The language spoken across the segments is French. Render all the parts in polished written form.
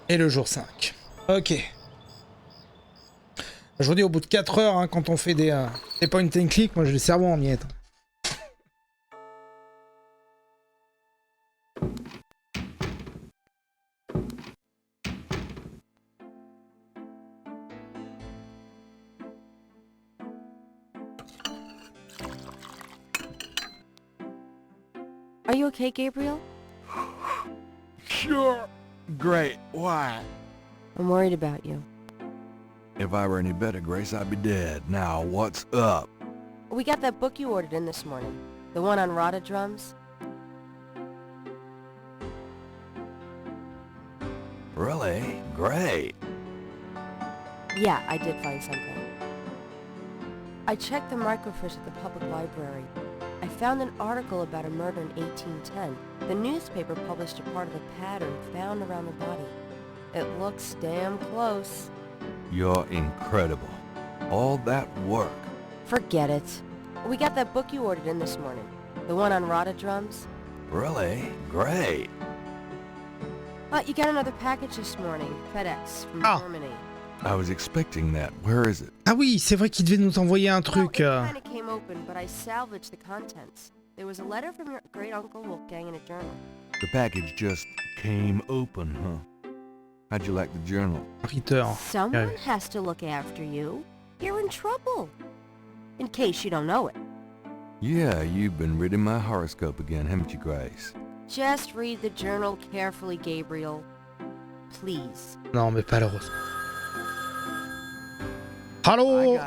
Et le jour 5. Ok. Je vous dis, au bout de 4 heures, hein, quand on fait des point and click, moi j'ai le cerveau en miettes. Are you okay, Gabriel? Sure. Great. Why? I'm worried about you. If I were any better, Grace, I'd be dead. Now, what's up? We got that book you ordered in this morning. The one on rada drums. Really? Great. Yeah, I did find something. I checked the microfiche at the public library. I found an article about a murder in 1810. The newspaper published a part of a pattern found around the body. It looks damn close. You're incredible. All that work. Forget it. We got that book you ordered in this morning. The one on rada drums. Really? Great. You got another package this morning. FedEx from Germany. I was expecting that. Where is it? Ah oui, c'est vrai qu'il devait nous envoyer un truc. Well, it kind of came open, but I salvaged the contents. There was a letter from your great-uncle Wolfgang in a journal. The package just came open, huh? How'd you like the journal? Éditeurs. Someone has to look after you. You're in trouble. In case you don't know it. Yeah, you've been reading my horoscope again, haven't you, Grace? Just read the journal carefully, Gabriel. Please. Non, mais pas le rose. Allô?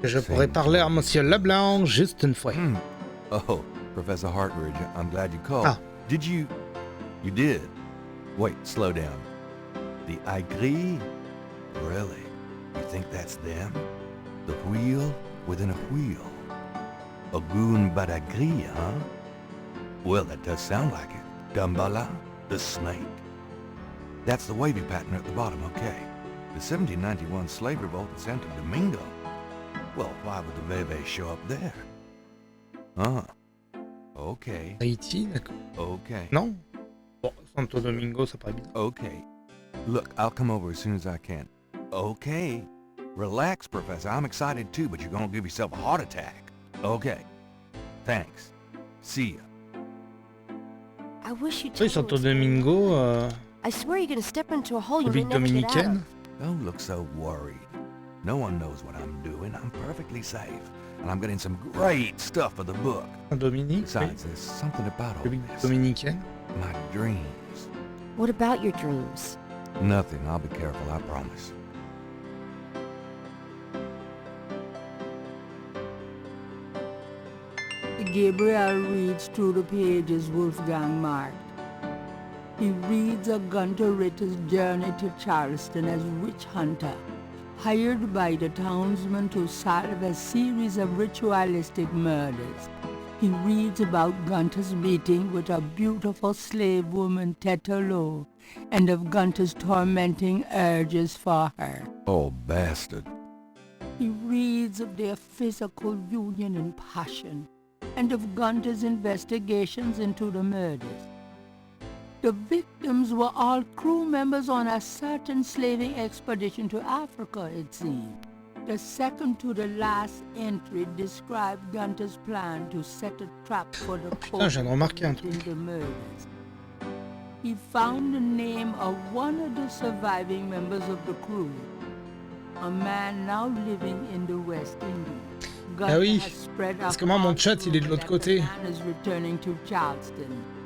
Je pourrais parler à Monsieur Leblanc juste une fois. Oh, Professor Hartridge, I'm glad you called. Ah. Did you... You did? Wait, slow down. The écrit? Really? You think that's them? The wheel within a wheel? A goon but a gris, huh? Well, that does sound like it. Dumbala, the snake. That's the wavy pattern at the bottom, okay. The 1791 slave revolt in Santo Domingo. Well, why would the Veve show up there? Okay. Haïti, d'accord. Okay. Non? Bon, Santo Domingo, ça paraît bien. Okay. Look, I'll come over as soon as I can. Okay. Relax, Professor. I'm excited too, but you're gonna give yourself a heart attack. Okay. Thanks. See ya. I wish you'd Oui, Santo Domingo, I swear you're gonna step into a hole you may République never get out dominicaine. of. Don't look so worried. No one knows what I'm doing. I'm perfectly safe. And I'm getting some great stuff for the book. Dominique, Besides, there's something about all République this. dominicaine. My dreams. What about your dreams? Nothing. I'll be careful, I promise. Gabriel reads through the pages Wolfgang marked. He reads of Gunter Ritter's journey to Charleston as witch hunter, hired by the townsmen to solve a series of ritualistic murders. He reads about Gunter's meeting with a beautiful slave woman, Tetelo, and of Gunter's tormenting urges for her. Oh, bastard. He reads of their physical union and passion, and of Gunter's investigations into the murders. The victims were all crew members on a certain slaving expedition to Africa, it seemed. The second to the last entry described Gunter's plan to set a trap for the Putain, je viens de remarquer un in truc. the murders. He found the name of one of the surviving members of the crew, a man now living in the West Indies. Ah oui, parce que moi mon chat il est de l'autre côté.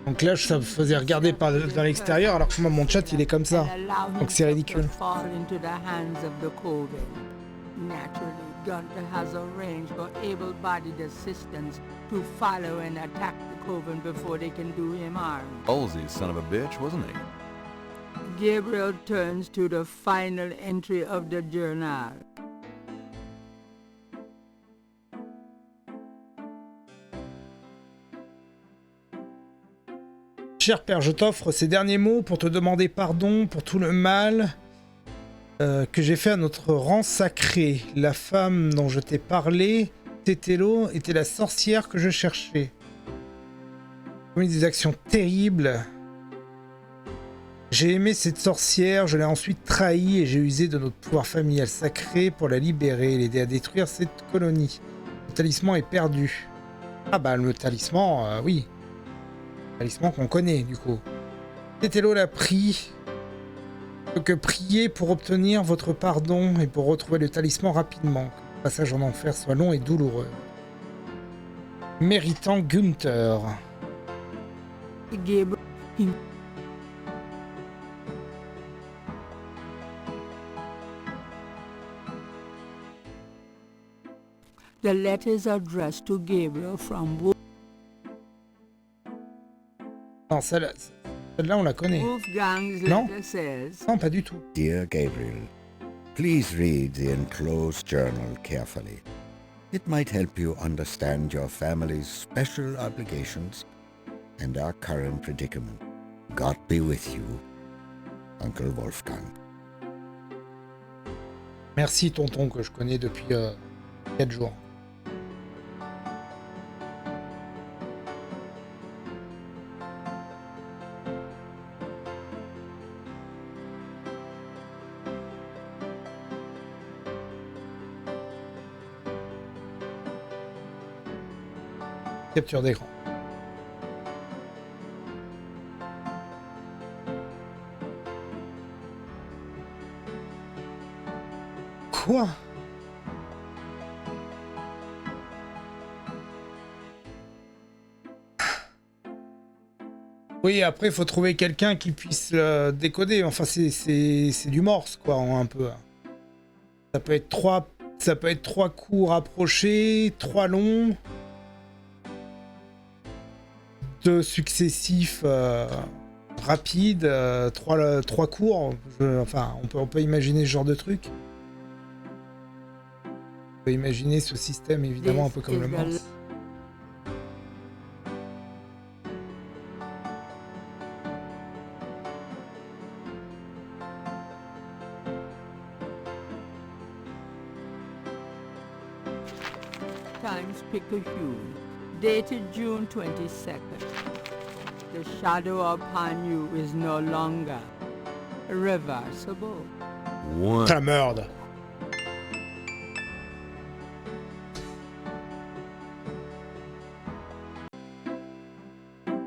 Donc là ça me faisait regarder par dans l'extérieur alors que moi mon chat il est comme ça. Donc c'est ridicule. Naturally, Gunter has arranged for able-bodied assistants to follow and attack the coven before they can do him harm. Halsey's son of a bitch, wasn't he? Gabriel turns to the final entry of the journal. Cher père, je t'offre ces derniers mots pour te demander pardon pour tout le mal que j'ai fait à notre rang sacré. La femme dont je t'ai parlé, Tetelo, était la sorcière que je cherchais. J'ai commis des actions terribles. J'ai aimé cette sorcière, je l'ai ensuite trahie et j'ai usé de notre pouvoir familial sacré pour la libérer et l'aider à détruire cette colonie. Le talisman est perdu. Ah bah le talisman, oui. Le talisman qu'on connaît du coup. Tétélo l'a pris. Que prier pour obtenir votre pardon et pour retrouver le talisman rapidement. Que le passage en enfer soit long et douloureux. Méritant Gunther. Gabriel. The letters are addressed to Gabriel from Non, celle-là on la connaît. Wolfgang's Non. letter says, Non, pas du tout. Dear Gabriel, please read the enclosed journal carefully. It might help you understand your family's special obligations and our current predicament. God be with you, Uncle Wolfgang. Merci tonton que je connais depuis 4 jours. Capture d'écran. Quoi? Oui, après, il faut trouver quelqu'un qui puisse décoder. Enfin, c'est du morse, quoi, un peu. Ça peut être 3 coups rapprochés, 3 longs. 2 successifs rapides, 3 courts. Enfin, on peut imaginer ce genre de truc. On peut imaginer ce système, évidemment, un peu comme le morse. Times Picayune, dated June 22nd. The shadow upon you is no longer reversible. La merde.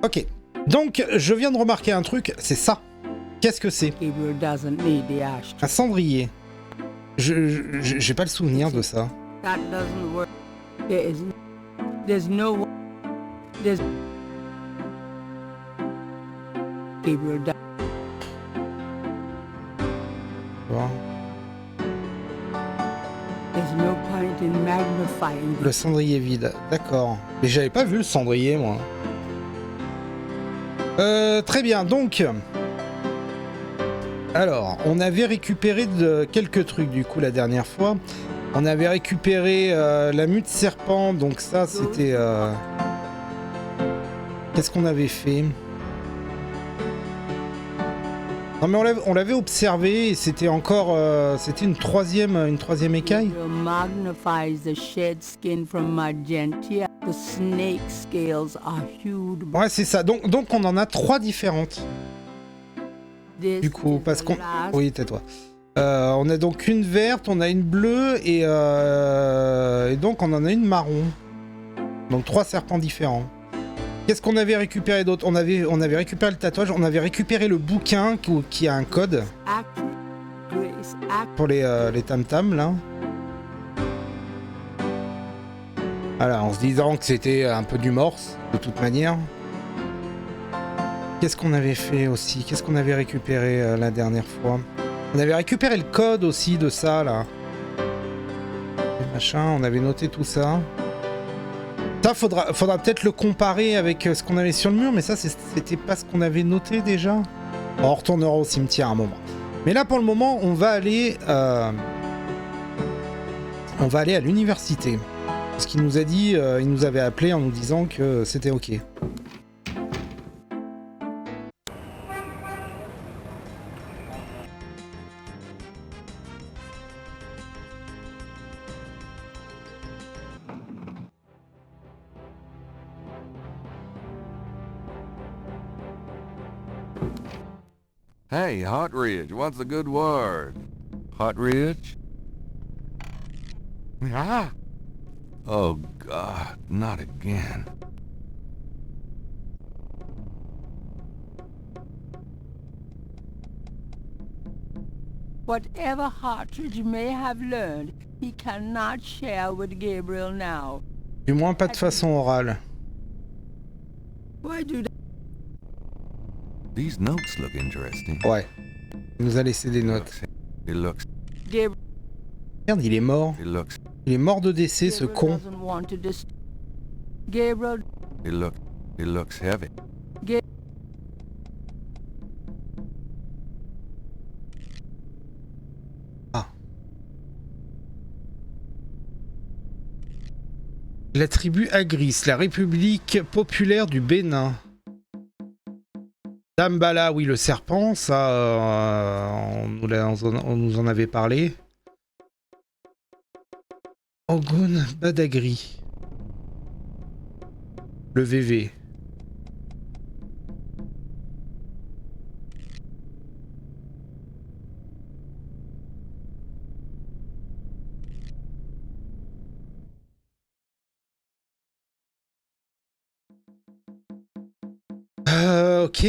Ok. Donc, je viens de remarquer un truc, c'est ça. Qu'est-ce que c'est? Gabriel doesn't need the ash. Un cendrier. J'ai pas le souvenir de ça. That doesn't work. There's Gabriel does. There's no point in magnifying. Le cendrier vide, d'accord. Mais j'avais pas vu le cendrier, moi. Très bien, donc... Alors, on avait récupéré quelques trucs, du coup, la dernière fois. On avait récupéré la mue de serpent, donc ça, c'était... Qu'est-ce qu'on avait fait? Non, mais on l'avait observé, et c'était encore... c'était une troisième écaille. Ouais, c'est ça. Donc on en a 3 différentes. Du coup, parce qu'on... Oui, tais-toi. On a donc une verte, on a une bleue, et donc on en a une marron. Donc 3 serpents différents. Qu'est-ce qu'on avait récupéré d'autre? On avait récupéré le tatouage, on avait récupéré le bouquin qui a un code. Pour les tam-tams, là. Voilà, en se disant que c'était un peu du morse, de toute manière. Qu'est-ce qu'on avait fait aussi? Qu'est-ce qu'on avait récupéré la dernière fois? On avait récupéré le code aussi de ça, là. Et machin, on avait noté tout ça. Ça, faudra peut-être le comparer avec ce qu'on avait sur le mur, mais ça, c'était pas ce qu'on avait noté déjà. On retournera au cimetière à un moment. Mais là, pour le moment, on va aller à l'université. Parce qu'il nous a dit, il nous avait appelé en nous disant que c'était ok. Hey, Hot Ridge, what's the good word? Hot Ridge? Ah! Oh, God, not again. Whatever Hartridge may have learned, he cannot share with Gabriel now. Du moins pas de façon orale. Why do These notes look interesting. Ouais. Il nous a laissé des notes. It looks... Gabriel Merde, il est mort. It looks... Il est mort de décès, ce con. doesn't want to Gabriel It looks heavy. Ah. La tribu Agris, la République populaire du Bénin. Dambala, oui, le serpent, ça, on nous en avait parlé. Ogun Badagri. Le VV. Ok.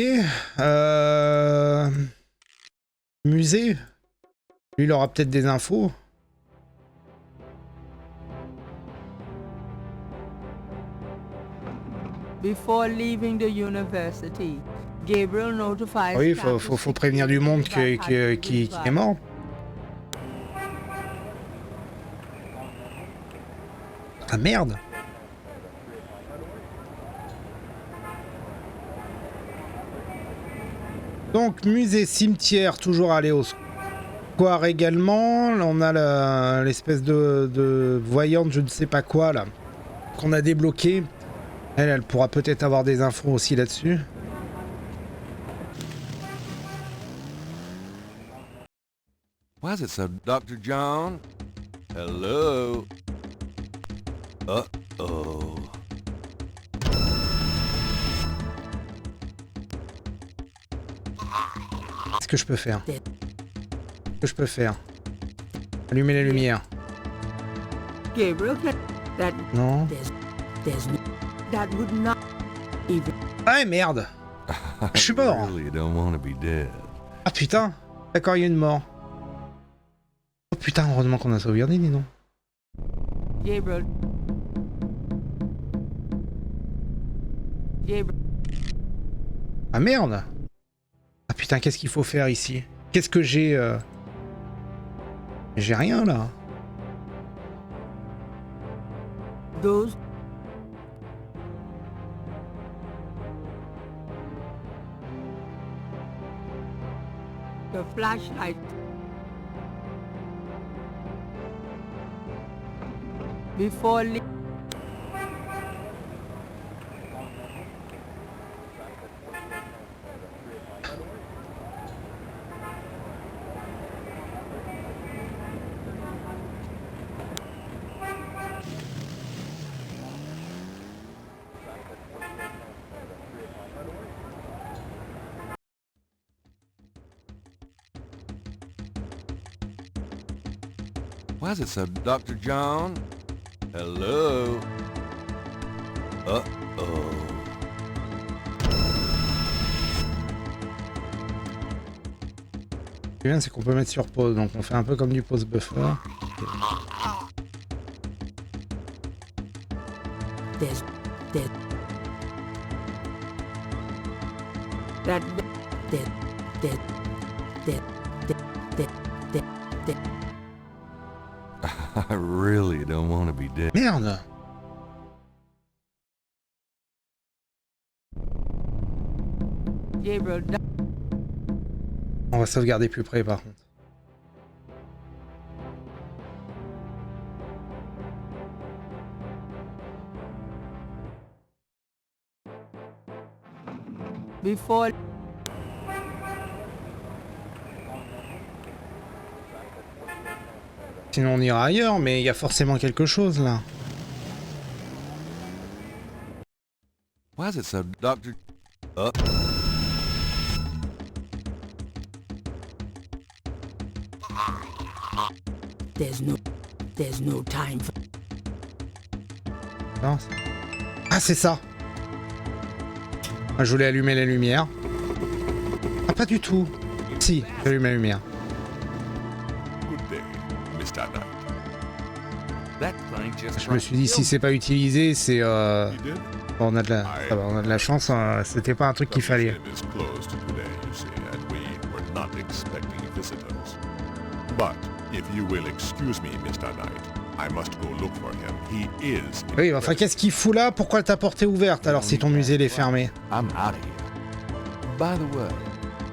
Musée. Lui, il aura peut-être des infos. Before leaving the university, Gabriel notifies Oui, faut prévenir du monde qui est mort. Ah merde. Donc musée, cimetière, toujours aller au square également. Là, on a l'espèce de voyante, je ne sais pas quoi là, qu'on a débloqué. Elle pourra peut-être avoir des infos aussi là-dessus. Why is it so, Dr. John? Hello? Uh-oh. Qu'est-ce que je peux faire? Qu'est-ce que je peux faire? Allumer les lumières. Gabriel, that Non. that would not even. Ah merde. Je suis mort. Really don't want to be dead. Ah putain. D'accord, il y a une mort. Oh putain, heureusement qu'on a sauvegardé, dis donc. Gabriel. Ah merde. Ah putain, qu'est-ce qu'il faut faire ici? Qu'est-ce que j'ai J'ai rien là. Those. The flashlight. Before Why is it so, Dr. John? Hello? Uh-oh. Ce qui est bien, c'est qu'on peut mettre sur pause, donc on fait un peu comme du pause buffer. I really don't want to be dead. Merde. Gabriel. On va sauvegarder plus près par contre. Before. Sinon on ira ailleurs, mais il y a forcément quelque chose là. Why is it so, Dr. There's no time for... Non. Ah, c'est ça. Ah, je voulais allumer la lumière. Ah, pas du tout. Si, j'allume la lumière. Good day, Mr. Knight. That thing just Je me suis dit, si c'est pas utilisé, c'est... You did? Bon, on a de la, ça va, on a de la chance, c'était pas un truc qu'il fallait. The museum is closed today, you see, and we were not expecting visitors. But if you will excuse me, Mr. Knight, I must go look for him. He is... Oui, enfin, qu'est-ce qu'il fout là? Pourquoi ta porte est ouverte alors si ton musée est fermé? I'm out of here. By the way,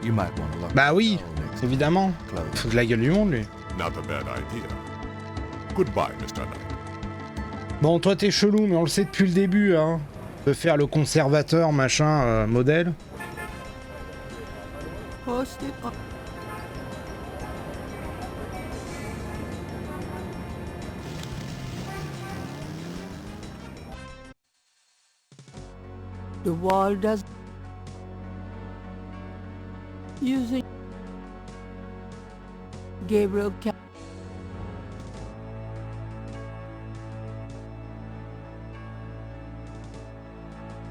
you might want to look. Bah oui, évidemment. Close. Il fout de la gueule du monde, lui. Not a bad idea. Goodbye, Mr. Knight. Bon, toi, t'es chelou, mais on le sait depuis le début, hein. De faire le conservateur, machin, modèle. Post it up. The wall does... Using... Gabriel Knight.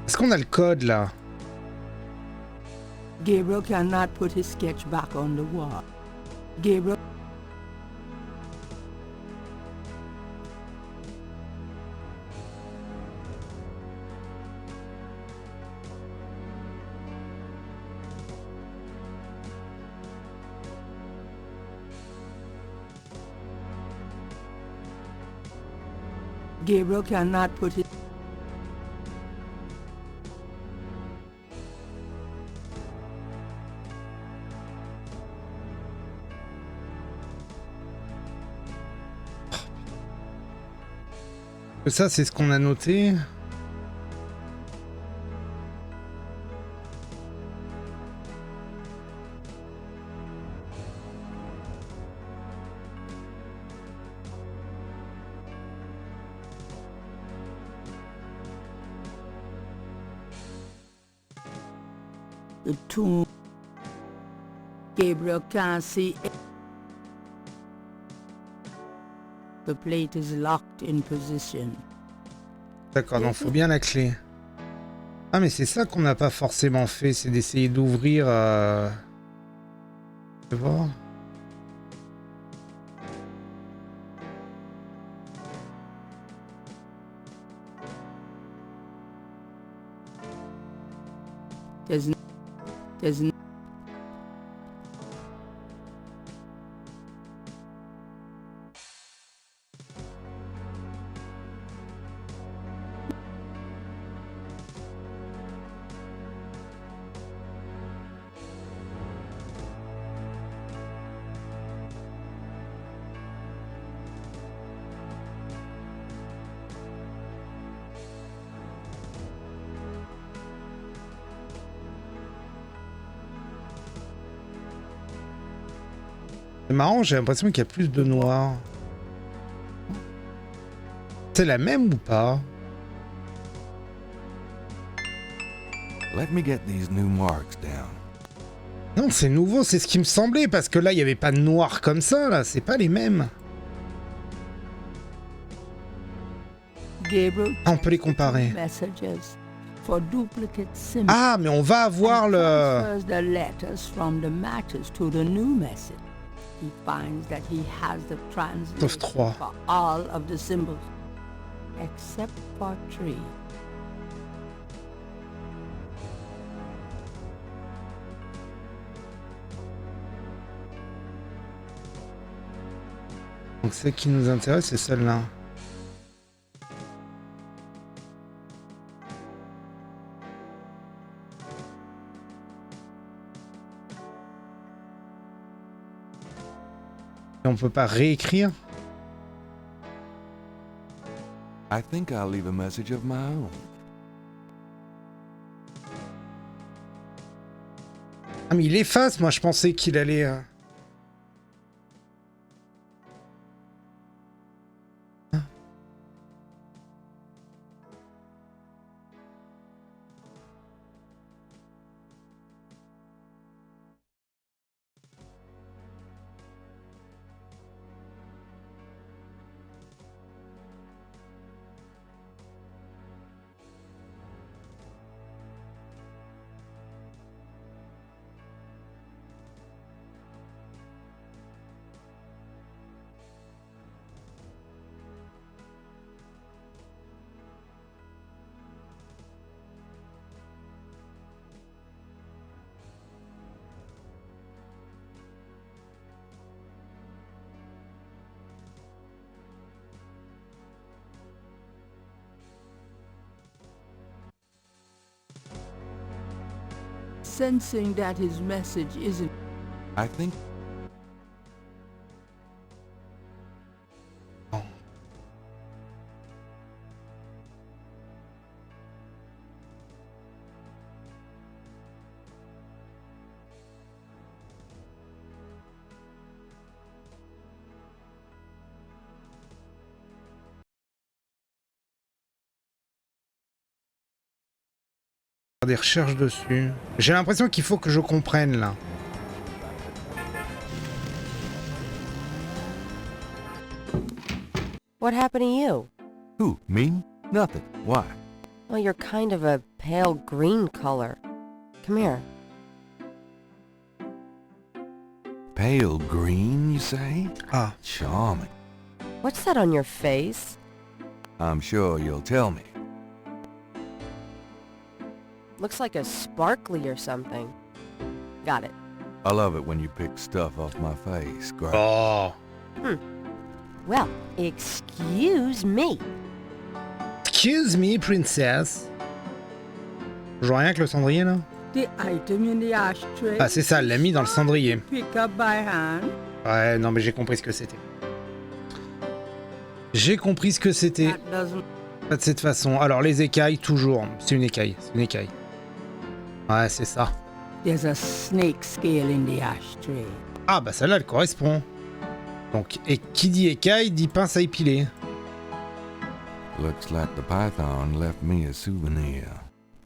Est-ce qu'on a le code, là? Gabriel cannot put his sketch back on the wall. Gabriel... Gabriel cannot put his... Ça, c'est ce qu'on a noté. The tomb. Gabriel can't see it. The plate is locked in position. D'accord, donc faut bien la clé. Ah, mais c'est ça qu'on n'a pas forcément fait, c'est d'essayer d'ouvrir... Je vais voir. There's n- C'est marrant, j'ai l'impression qu'il y a plus de noir. C'est la même ou pas? Let me get these new marks down. Non, c'est nouveau, c'est ce qui me semblait, parce que là, il n'y avait pas de noir comme ça, là, c'est pas les mêmes. Gabriel Ah, on peut les comparer. messages for duplicate symbols. Ah, mais on va avoir le... Transfers the letters from the matches to the new message. He finds that he has the translation Sauf 3. for all of the symbols, except for 3. Donc celle qui nous intéresse, c'est celle-là. Et on peut pas réécrire? I think I'll leave a message of my own. Ah, mais il efface, moi je pensais qu'il allait... Sensing that his message isn't I think Des recherches dessus. J'ai l'impression qu'il faut que je comprenne là. What happened to you? who? Me? Nothing. Why? Well, you're kind of a pale green color. Come here. Pale green, you say? Ah. Charming. What's that on your face? I'm sure you'll tell me. Looks like a sparkly or something. Got it. I love it when you pick stuff off my face, Grace. Oh. Well, excuse me. Excuse me, princess. Je vois rien que le cendrier là. the item in the ashtray. Ah c'est ça, elle l'a mis dans le cendrier. Pick up by hand. Ouais, non mais j'ai compris ce que c'était. J'ai compris ce que c'était. That doesn't. Pas de cette façon. Alors les écailles, toujours. C'est une écaille, c'est une écaille. Ouais, c'est ça. There's a snake scale in the ashtray. Ah bah celle-là, elle correspond. Donc, et qui dit écaille, dit pince à épiler. Looks like the python left me a souvenir.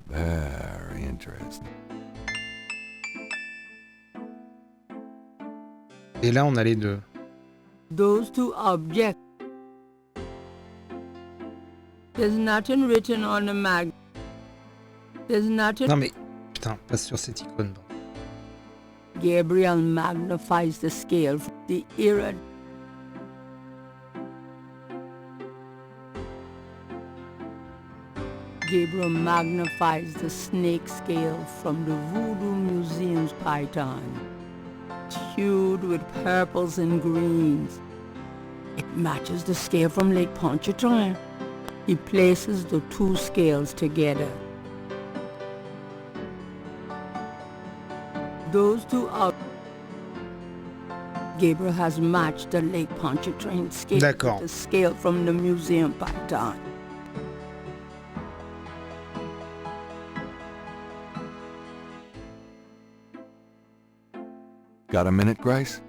Very interesting. Et là, on a les deux. Those two objects. There's nothing written on the mag. There's nothing. Non mais, putain, passe sur cette icône. Gabriel magnifies the scale from the era. Gabriel magnifies the snake scale from the Voodoo Museum's python, hued with purples and greens. It matches the scale from Lake Pontchartrain. He places the two scales together. Those two are... Gabriel has matched the Lake Pontchartrain scale D'accord. with the scale from the museum python. Got a minute, Grace?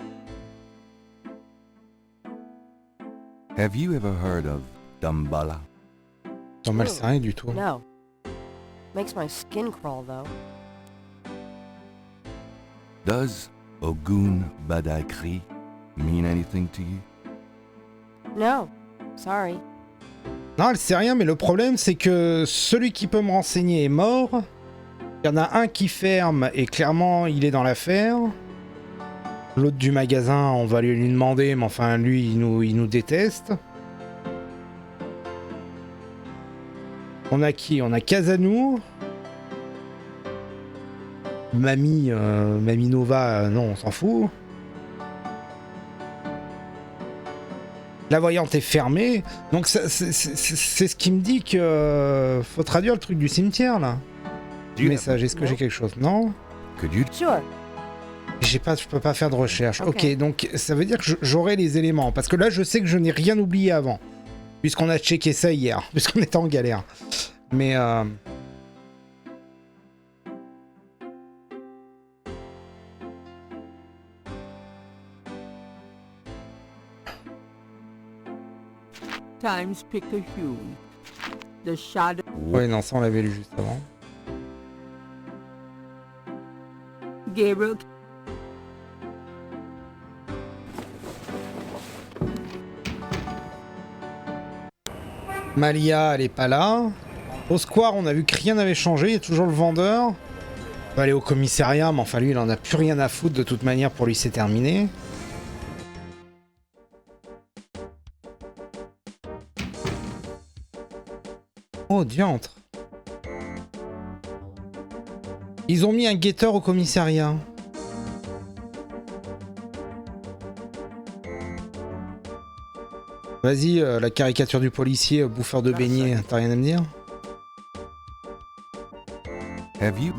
Have you ever heard of Damballa? Non, mais elle sait rien du tout. No. Makes my skin crawl, though. Does Ogun Badakri mean anything to you? No. Sorry. Non, elle sait rien, mais le problème, c'est que celui qui peut me renseigner est mort. Il y en a un qui ferme, et clairement, il est dans l'affaire. L'autre du magasin, on va lui demander, mais enfin, lui, il nous déteste. On a qui? On a Casanou. Mamie Nova, non, on s'en fout. La voyante est fermée. Donc c'est ce qui me dit que faut traduire le truc du cimetière, là. Do you Message, est-ce que j'ai quelque chose? Non? Could you? Sure. Je peux pas faire de recherche. Ok. Ok, donc ça veut dire que j'aurai les éléments. Parce que là, je sais que je n'ai rien oublié avant. Puisqu'on a checké ça hier. Puisqu'on était en galère. Mais... Times Picayune. The shadow. ouais, non, ça on l'avait lu juste avant. Gabriel. Malia, elle est pas là. Au square, on a vu que rien n'avait changé. Il y a toujours le vendeur. On va aller au commissariat, mais enfin lui, il en a plus rien à foutre. De toute manière, pour lui, c'est terminé. Oh, diantre. Ils ont mis un guetteur au commissariat. Vas-y, la caricature du policier, bouffeur de beignets, t'as rien à me dire? Have you?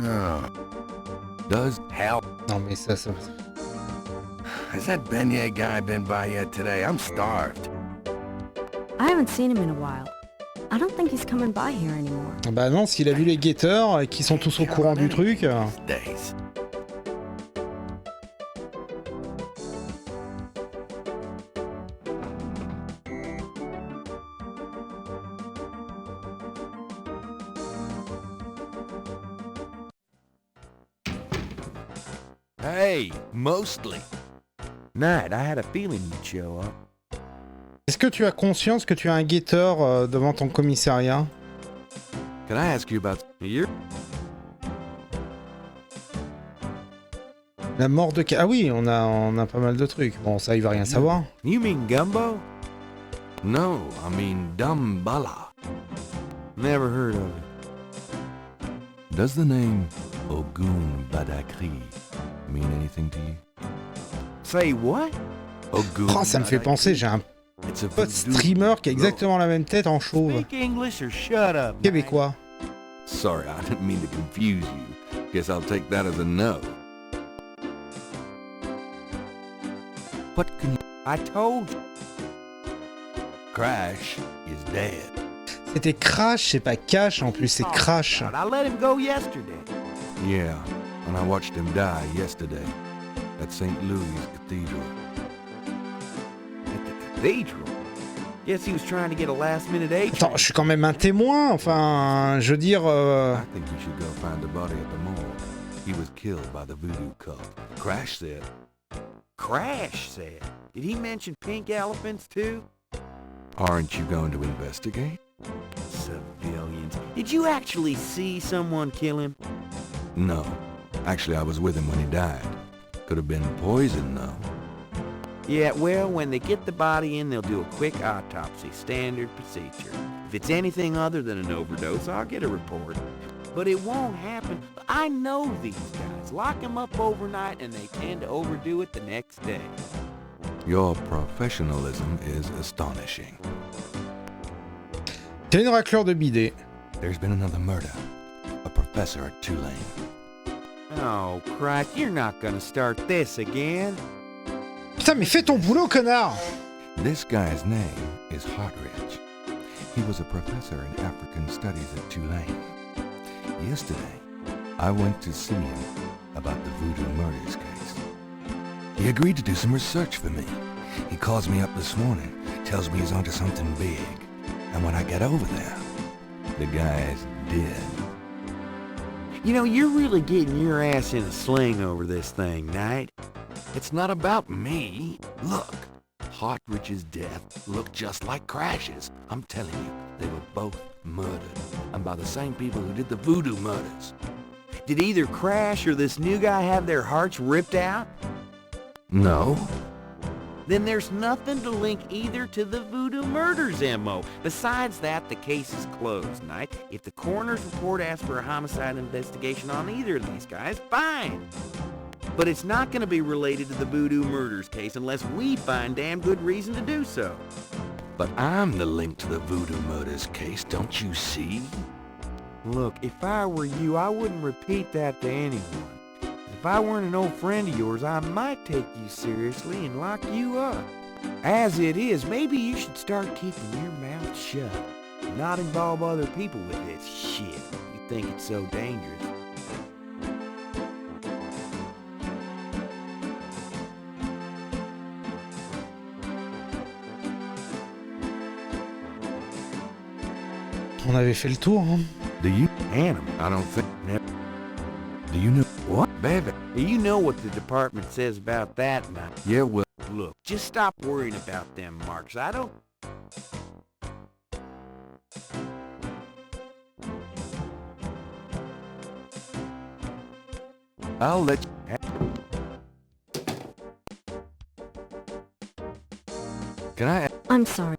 Does help. Non mais ça... Has that beignet guy been by yet today? I'm starved. I haven't seen him in a while. I don't think he's coming by here anymore. Bah non, s'il a vu les guetteurs et qu'ils sont tous au courant du truc... Days. Hey, mostly. Knight, I had a feeling you'd show up. Est-ce que tu as conscience que tu as un guetteur devant ton commissariat? Can I ask you about your... La mort de... Ah oui, on a pas mal de trucs. Bon, ça, il va rien savoir. You mean gumbo? No, I mean dumbala. Never heard of it. Does the name Ogun Badakri mean anything to you? Say what? Ogun Oh, ça me fait penser, j'ai un pote streamer qui a exactement la même tête en chauve. Speak English or shut up. Québécois. Sorry, I didn't mean to confuse you. Guess I'll take that as a no. What can you... I told you. Crash is dead. C'était Crash, c'est pas Cash en plus, c'est Crash. I let him go yesterday. Yeah, and I watched him die yesterday at St. Louis Cathedral. At the cathedral? Guess he was trying to get a last-minute aid. Attends, je suis quand même un témoin, enfin, je veux dire... I think you should go find the body at the morgue. He was killed by the voodoo cult. Crash said. Crash said? Did he mention pink elephants too? Aren't you going to investigate? Civilians. Did you actually see someone kill him? No. Actually, I was with him when he died. Could have been poison, though. Yeah, well, when they get the body in, they'll do a quick autopsy. Standard procedure. If it's anything other than an overdose, I'll get a report. But it won't happen. I know these guys. Lock them up overnight, and they tend to overdo it the next day. Your professionalism is astonishing. T'as une raclure de bidet. There's been another murder. A professor at Tulane. Oh, Christ, you're not gonna start this again. Putain, mais fais ton boulot, connard! This guy's name is Hartridge. He was a professor in African studies at Tulane. Yesterday, I went to see him about the voodoo murders case. He agreed to do some research for me. He calls me up this morning, tells me he's onto something big. And when I get over there, the guy's dead. You know, you're really getting your ass in a sling over this thing, Knight. It's not about me. Look, Hartridge's death looked just like Crash's. I'm telling you, they were both murdered. And by the same people who did the voodoo murders. Did either Crash or this new guy have their hearts ripped out? No. Then there's nothing to link either to the voodoo murders, M.O. Besides that, the case is closed, Knight. If the coroner's report asks for a homicide investigation on either of these guys, fine. But it's not going to be related to the voodoo murders case unless we find damn good reason to do so. But I'm the link to the voodoo murders case, don't you see? Look, if I were you, I wouldn't repeat that to anyone. If I weren't an old friend of yours, I might take you seriously and lock you up. As it is, maybe you should start keeping your mouth shut. Not involve other people with this shit. You think it's so dangerous. On avait fait le tour, hein. Do you? Animal? I don't think. Do you know what, baby? You know what the department says about that, man. Yeah, well, look, just stop worrying about them marks. I don't. I'll let you. Can I? I'm sorry.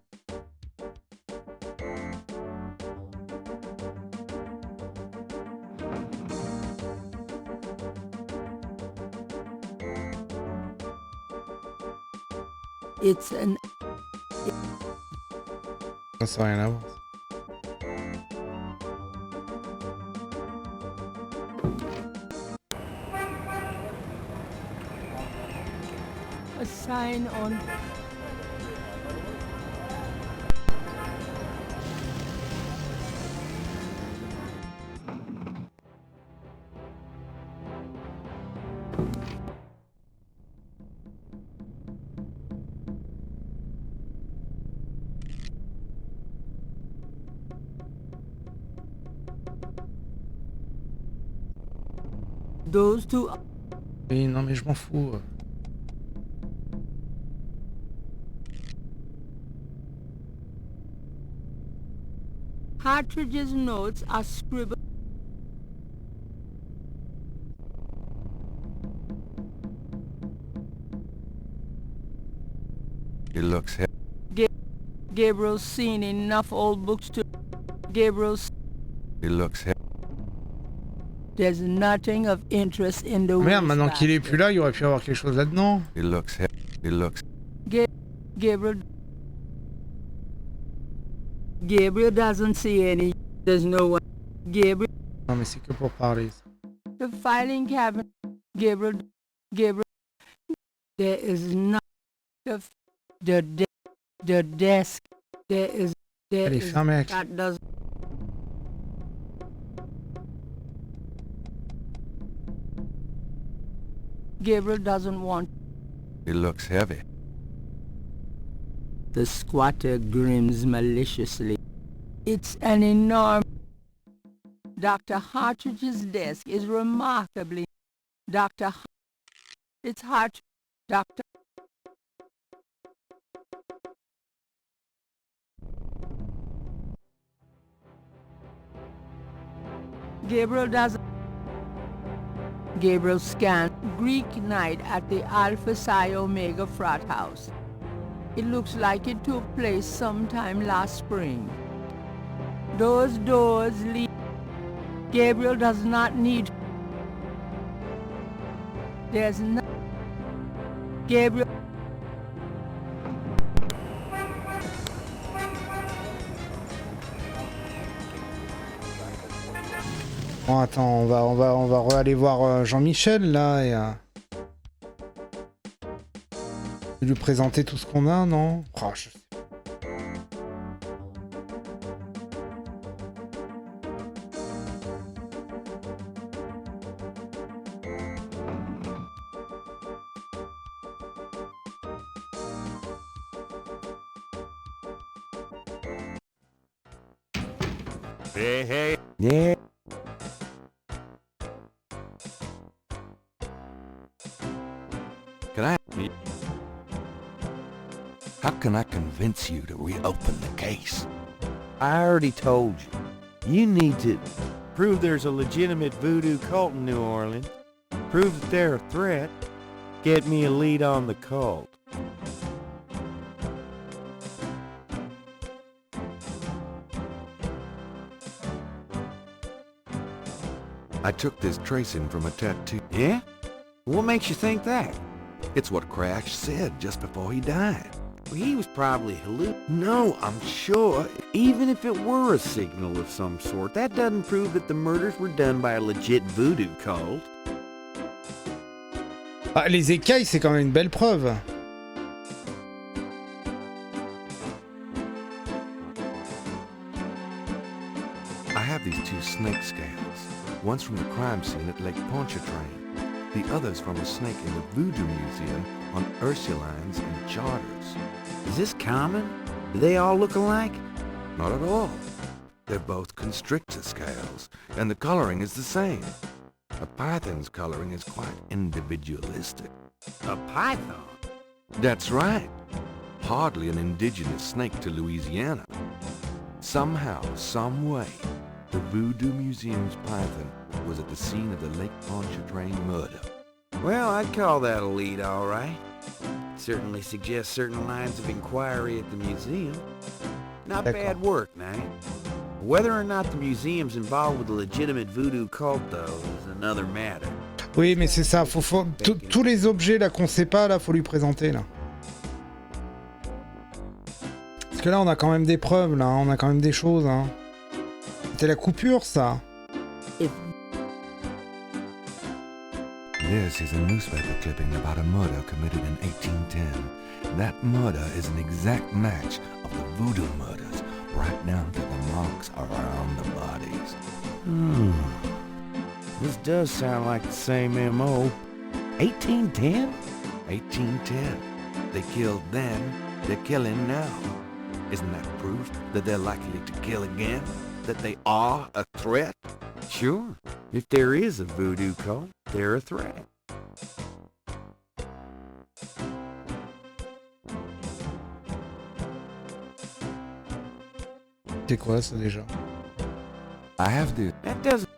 It's an... Ça n'a rien à voir. sign on... Those two... Oui, non, mais je m'en fous. Partridge's notes are scribbled... It looks Gabriel's seen enough old books to... Gabriel's... It looks There's nothing of interest in the... Merde, maintenant qu'il est plus là, il aurait pu avoir quelque chose là-dedans. It looks Gabriel... Gabriel doesn't see any... There's no one... Gabriel... Non, mais c'est que pour parler. Ça. The filing cabinet... Gabriel... There is not... The desk... There is... Elle est fermée, mec. That does... Gabriel doesn't want... It looks heavy. The squatter grins maliciously. It's an enormous... Dr. Hartridge's desk is remarkably... It's Hart... Dr... Gabriel doesn't... Gabriel scanned Greek night at the Alpha Psi Omega frat house. It looks like it took place sometime last spring. Those doors lead... Gabriel does not need... There's no... Gabriel... Bon, attends, on va aller voir Jean-Michel, là, et... lui présenter tout ce qu'on a, non? Oh, je sais. Hey. Yeah. How can I convince you to reopen the case? I already told you. You need to prove there's a legitimate voodoo cult in New Orleans, prove that they're a threat, get me a lead on the cult. I took this tracing from a tattoo. Yeah? What makes you think that? It's what Crash said just before he died. Well, he was probably No, I'm sure. Even if it were a signal of some sort, that doesn't prove that the murders were done by a legit voodoo cult. Ah, les écailles, c'est quand même une belle preuve. I have these two snake scales. One's from the crime scene at Lake Pontchartrain. The other's from a snake in the Voodoo Museum on Ursulines and Charters. Is this common? Do they all look alike? Not at all. They're both constrictor scales, and the coloring is the same. A python's coloring is quite individualistic. A python? That's right. Hardly an indigenous snake to Louisiana. Somehow, some way, the Voodoo Museum's python was at the scene of the Lake Pontchartrain murder. Well, I'd call that a lead, all right. It certainly suggests certain lines of inquiry at the museum. Not bad work, Knight. Whether or not the museum's involved with a legitimate voodoo cult, though, is another matter. Oui, mais c'est ça. Tous les objets là qu'on sait pas, là, faut lui présenter là. Parce que là, on a quand même des preuves, là. On a quand même des choses, hein. C'était la coupure, ça. This is a newspaper clipping about a murder committed in 1810. That murder is an exact match of the voodoo murders, right down to the marks around the bodies. This does sound like the same M.O. 1810? 1810. They killed then, they're killing now. Isn't that proof that they're likely to kill again? That they are a threat? Sure. If there is a voodoo cult, they're a threat. C'est quoi ça déjà? I have to. That doesn't...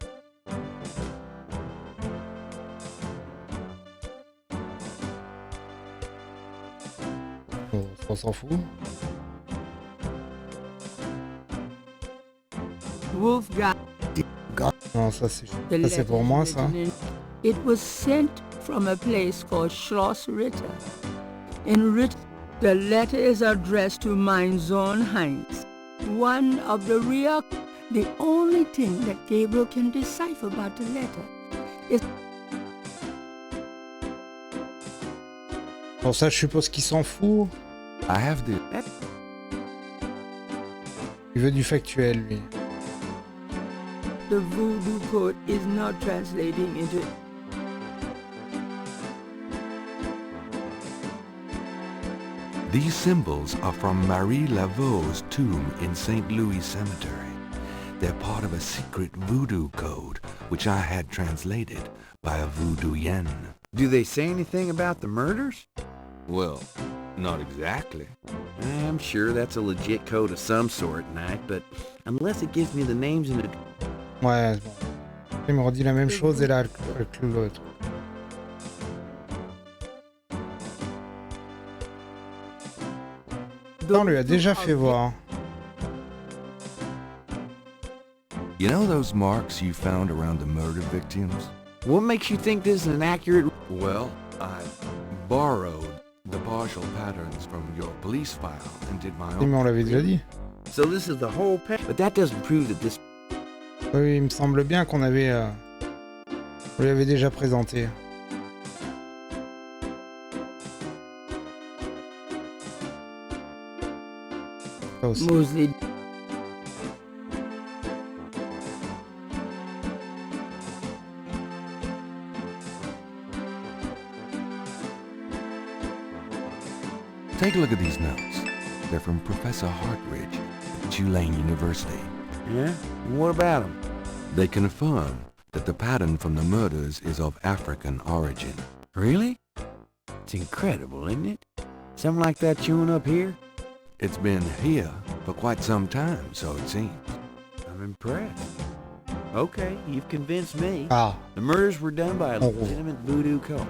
On s'en fout. Wolfgang. Non, ça c'est pour moi ça. It was sent from a place called Schloss Ritter. In Ritter, the letter is addressed to mein Sohn Heinz, one of the real... The only thing that Gabriel can decipher about the letter is... Bon, ça je suppose qu'il s'en fout. I have to. Il veut du factuel lui. The voodoo code is not translating into... These symbols are from Marie Laveau's tomb in St. Louis Cemetery. They're part of a secret voodoo code, which I had translated by a voodoo yen. Do they say anything about the murders? Well, not exactly. I'm sure that's a legit code of some sort, Knight, but unless it gives me the names and... Ouais, bon. Il me redit la même chose et là, elle l'autre. On lui a déjà fait voir. You know those marks you found around the murder victims? What makes you think this is an accurate... Well, I borrowed the partial patterns from your police file and did my Oui, mais own. on l'avait déjà dit. So this is the whole pack, but that doesn't prove that this... Oui, il me semble bien qu'on avait... on lui avait déjà présenté. Ça aussi. Mostly... Take a look at these notes. They're from Professor Hartridge at Tulane University. Yeah? What about them? They confirm that the pattern from the murders is of African origin. Really? It's incredible, isn't it? Something like that showing up here? It's been here for quite some time, so it seems. I'm impressed. Okay, you've convinced me. Ah, The murders were done by a Oh. legitimate voodoo cult.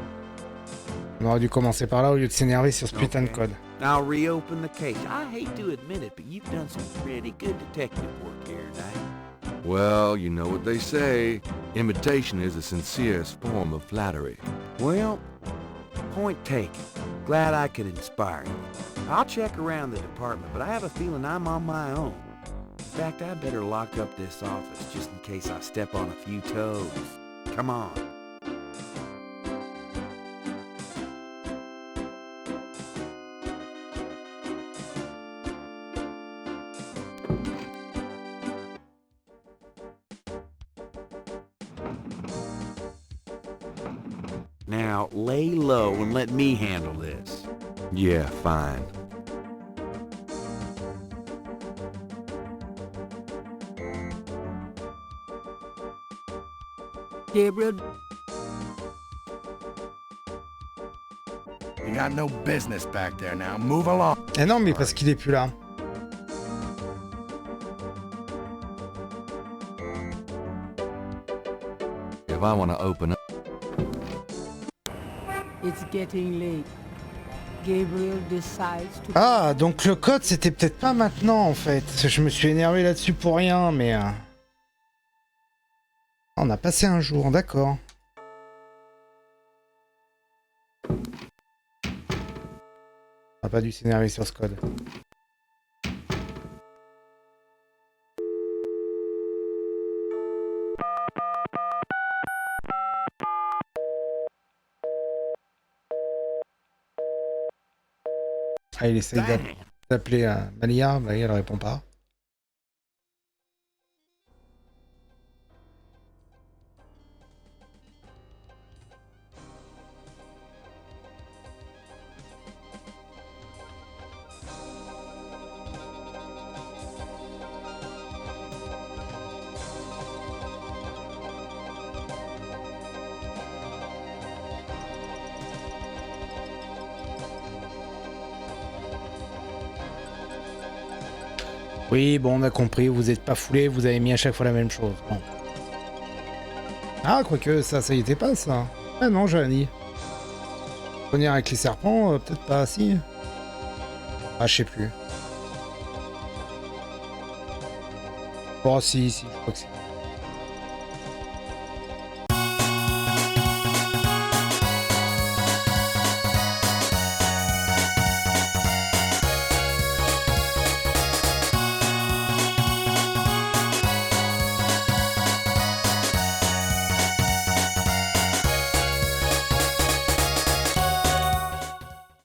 on aurait dû commencer par là au lieu de s'énerver sur ce putain de Okay. code. I'll reopen the case. I hate to admit it, but you've done some pretty good detective work here, Knight. Well, you know what they say. Imitation is the sincerest form of flattery. Well, point taken. Glad I could inspire you. I'll check around the department, but I have a feeling I'm on my own. In fact, I better lock up this office just in case I step on a few toes. Come on. Now, lay low and let me handle this. Yeah, fine. Gabriel... You got no business back there now. Move along. Eh non, mais parce qu'il est plus là. If I want to open up... It's getting late. Gabriel decides to... Ah, donc le code c'était peut-être pas maintenant en fait. Je me suis énervé là-dessus pour rien, mais... On a passé un jour, d'accord. On n'a pas dû s'énerver sur ce code. Ah, il essaye d'appeler Malia, bah, elle répond pas. Oui, bon, on a compris, vous êtes pas foulé, vous avez mis à chaque fois la même chose. Bon. Ah, quoique, ça y était pas, ça. Ah non, Joanie. Revenir avec les serpents, peut-être pas, si. Ah, je sais plus. Oh, si, je crois que c'est...